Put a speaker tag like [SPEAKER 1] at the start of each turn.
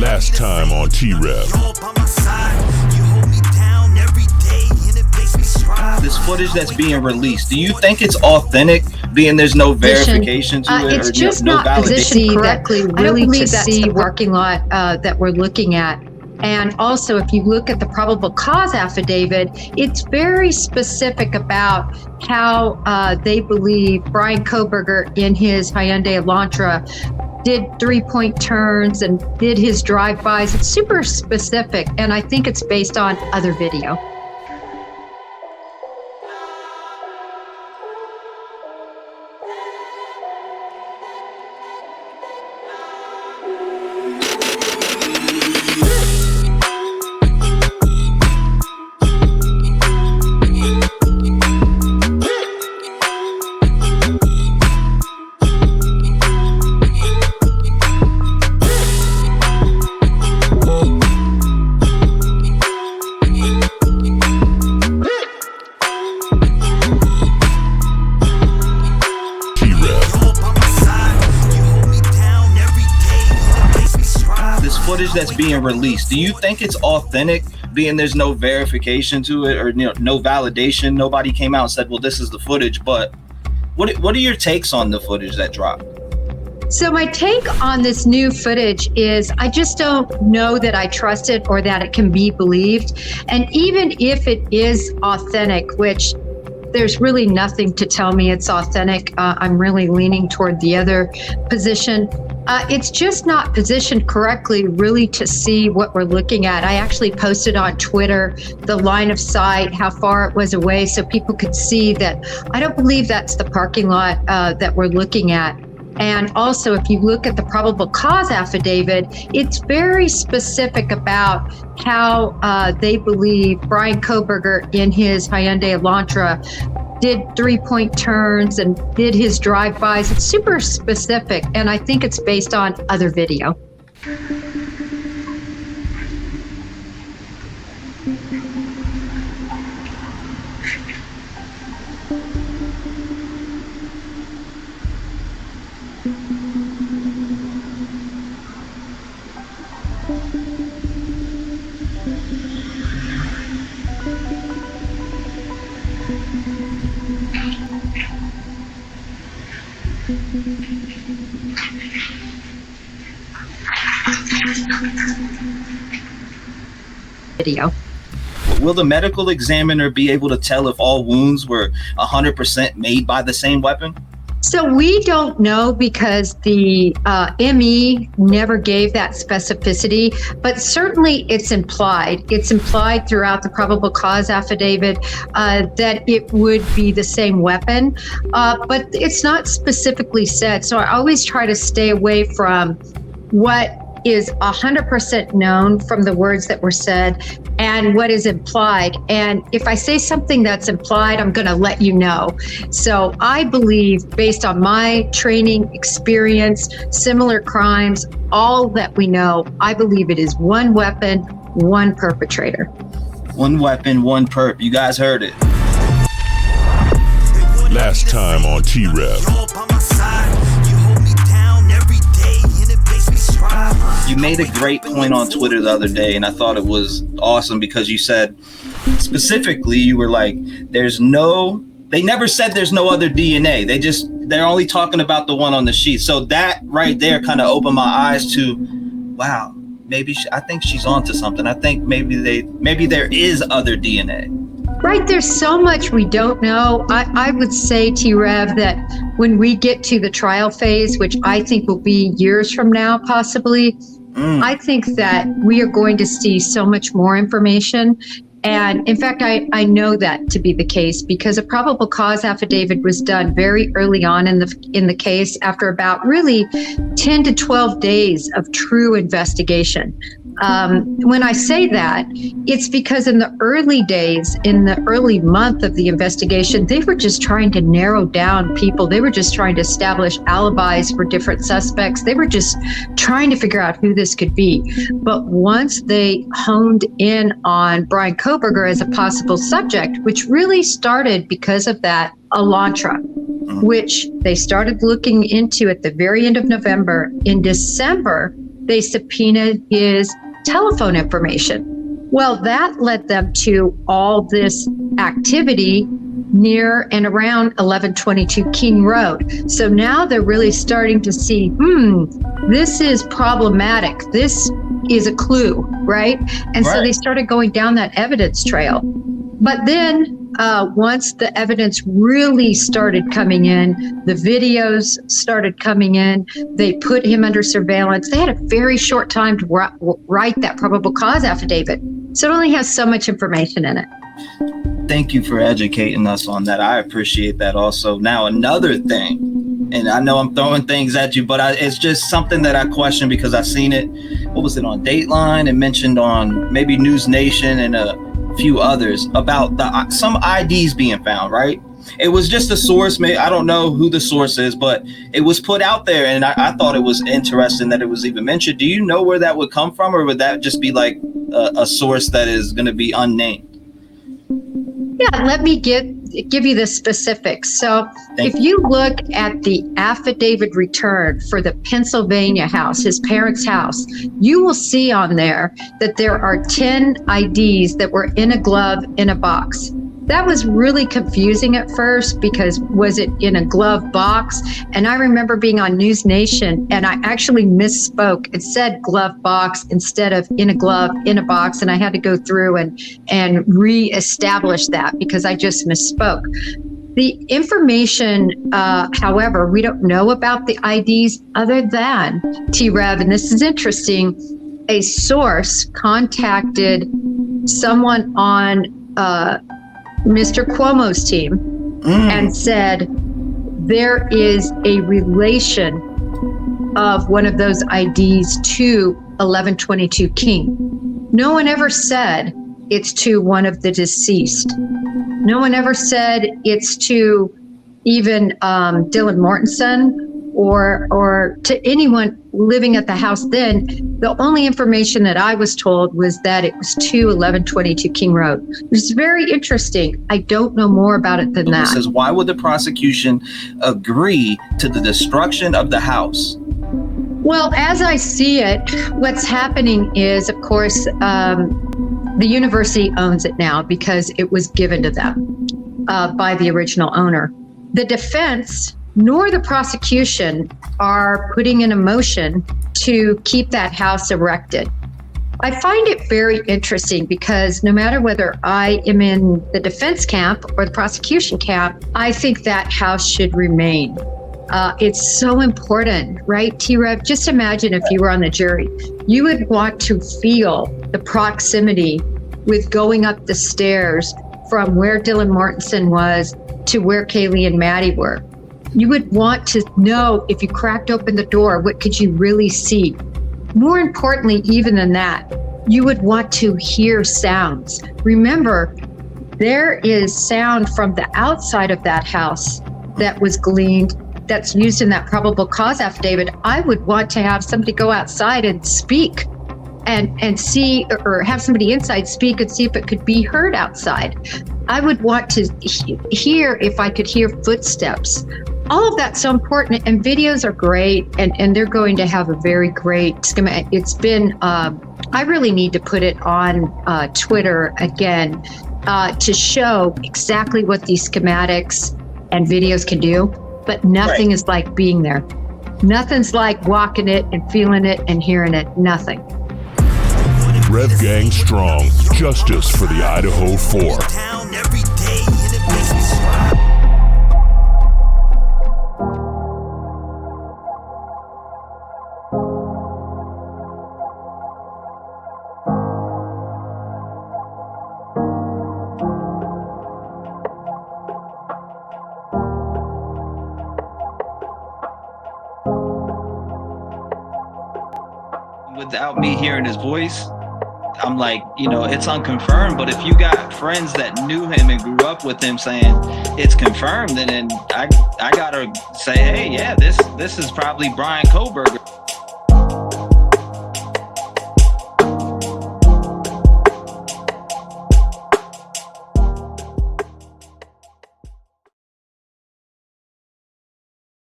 [SPEAKER 1] Last time on T-REV.
[SPEAKER 2] This footage that's being released, do you think it's authentic, being there's no verification to it?
[SPEAKER 3] It's
[SPEAKER 2] or
[SPEAKER 3] just
[SPEAKER 2] no
[SPEAKER 3] not positioned
[SPEAKER 2] validation?
[SPEAKER 3] correctly, really, to see the parking lot that we're looking at. And also, if you look at the probable cause affidavit, it's very specific about how they believe Bryan Kohberger in his Hyundai Elantra did 3-point turns and did his drive-bys. It's super specific, and I think it's based on other video.
[SPEAKER 2] Footage that's being released, do you think it's authentic, being there's no verification to it or no validation? Nobody came out and said, well, this is the footage. But what are your takes on the footage that dropped?
[SPEAKER 3] So my take on this new footage is I just don't know that I trust it or that it can be believed. And even if it is authentic, which there's really nothing to tell me it's authentic, I'm really leaning toward the other position. It's just not positioned correctly, really, to see what we're looking at. I actually posted on Twitter the line of sight, how far it was away, so people could see that I don't believe that's the parking lot that we're looking at. And also, if you look at the probable cause affidavit, it's very specific about how they believe Bryan Kohberger in his Hyundai Elantra did 3-point turns and did his drive-bys. It's super specific, and I think it's based on other video. Video.
[SPEAKER 2] Will the medical examiner be able to tell if all wounds were 100% made by the same weapon?
[SPEAKER 3] So we don't know because the ME never gave that specificity, but certainly it's implied. It's implied throughout the probable cause affidavit that it would be the same weapon, but it's not specifically said. So I always try to stay away from what is 100% known from the words that were said and what is implied. And if I say something that's implied, I'm going to let you know. So I believe, based on my training, experience, similar crimes, all that we know, I believe it is one weapon, one perpetrator.
[SPEAKER 2] One weapon, one perp. You guys heard it.
[SPEAKER 1] Last time on T-REV.
[SPEAKER 2] You made a great point on Twitter the other day, and I thought it was awesome because you said, specifically, you were like, they never said there's no other DNA. They're only talking about the one on the sheet. So that right there kind of opened my eyes to, wow, I think she's onto something. I think maybe there is other DNA.
[SPEAKER 3] Right, there's so much we don't know. I would say, T-REV, that when we get to the trial phase, which I think will be years from now, possibly, I think that we are going to see so much more information. And in fact, I know that to be the case because a probable cause affidavit was done very early on in the case after about really 10 to 12 days of true investigation. When I say that, it's because in the early days, in the early month of the investigation, they were just trying to narrow down people. They were just trying to establish alibis for different suspects. They were just trying to figure out who this could be. But once they honed in on Bryan Kohberger as a possible subject, which really started because of that Elantra, which they started looking into at the very end of November. In December, they subpoenaed his telephone information. Well, that led them to all this activity near and around 1122 King Road. So now they're really starting to see, this is problematic. This is a clue, right? And so they started going down that evidence trail. But then once the evidence really started coming in, the videos started coming in, they put him under surveillance. They had a very short time to write that probable cause affidavit. So it only has so much information in it.
[SPEAKER 2] Thank you for educating us on that. I appreciate that also. Now, another thing, and I know I'm throwing things at you, but it's just something that I question because I've seen it. What was it on Dateline and mentioned on maybe News Nation and a few others about some IDs being found, right? It was just a source. I don't know who the source is, but it was put out there, and I thought it was interesting that it was even mentioned. Do you know where that would come from, or would that just be like a source that is going to be unnamed?
[SPEAKER 3] Yeah, let me give you the specifics. So if you look at the affidavit return for the Pennsylvania house, his parents' house, you will see on there that there are 10 IDs that were in a glove in a box. That was really confusing at first because was it in a glove box? And I remember being on News Nation and I actually misspoke. It said glove box instead of in a glove in a box. And I had to go through and reestablish that because I just misspoke. The information, however, we don't know about the IDs other than T-REV, and this is interesting, a source contacted someone on Mr. Cuomo's team and said there is a relation of one of those IDs to 1122 King. No one ever said it's to one of the deceased. No one ever said it's to even Dylan Mortensen or to anyone living at the house then. The only information that I was told was that it was to 1122 King Road, which is very interesting. I don't know more about it than that.
[SPEAKER 2] It says, why would the prosecution agree to the destruction of the house?
[SPEAKER 3] Well, as I see it, what's happening is, of course, the university owns it now because it was given to them by the original owner. The defense nor the prosecution are putting in a motion to keep that house erected. I find it very interesting because no matter whether I am in the defense camp or the prosecution camp, I think that house should remain. It's so important, right, T-REV? Just imagine if you were on the jury. You would want to feel the proximity with going up the stairs from where Dylan Mortensen was to where Kaylee and Maddie were. You would want to know if you cracked open the door, what could you really see? More importantly, even than that, you would want to hear sounds. Remember, there is sound from the outside of that house that was gleaned that's used in that probable cause affidavit. I would want to have somebody go outside and speak and see, or have somebody inside speak and see if it could be heard outside. I would want to hear if I could hear footsteps. All of that's so important, and videos are great, and they're going to have a very great schematic. It's been, I really need to put it on Twitter again to show exactly what these schematics and videos can do, but nothing is like being there. Nothing's like walking it and feeling it and hearing it, nothing.
[SPEAKER 1] Rev Gang strong, justice for the Idaho 4.
[SPEAKER 2] Without me hearing his voice, I'm like, it's unconfirmed. But if you got friends that knew him and grew up with him saying it's confirmed, then I gotta say, hey, yeah, this is probably Bryan Kohberger.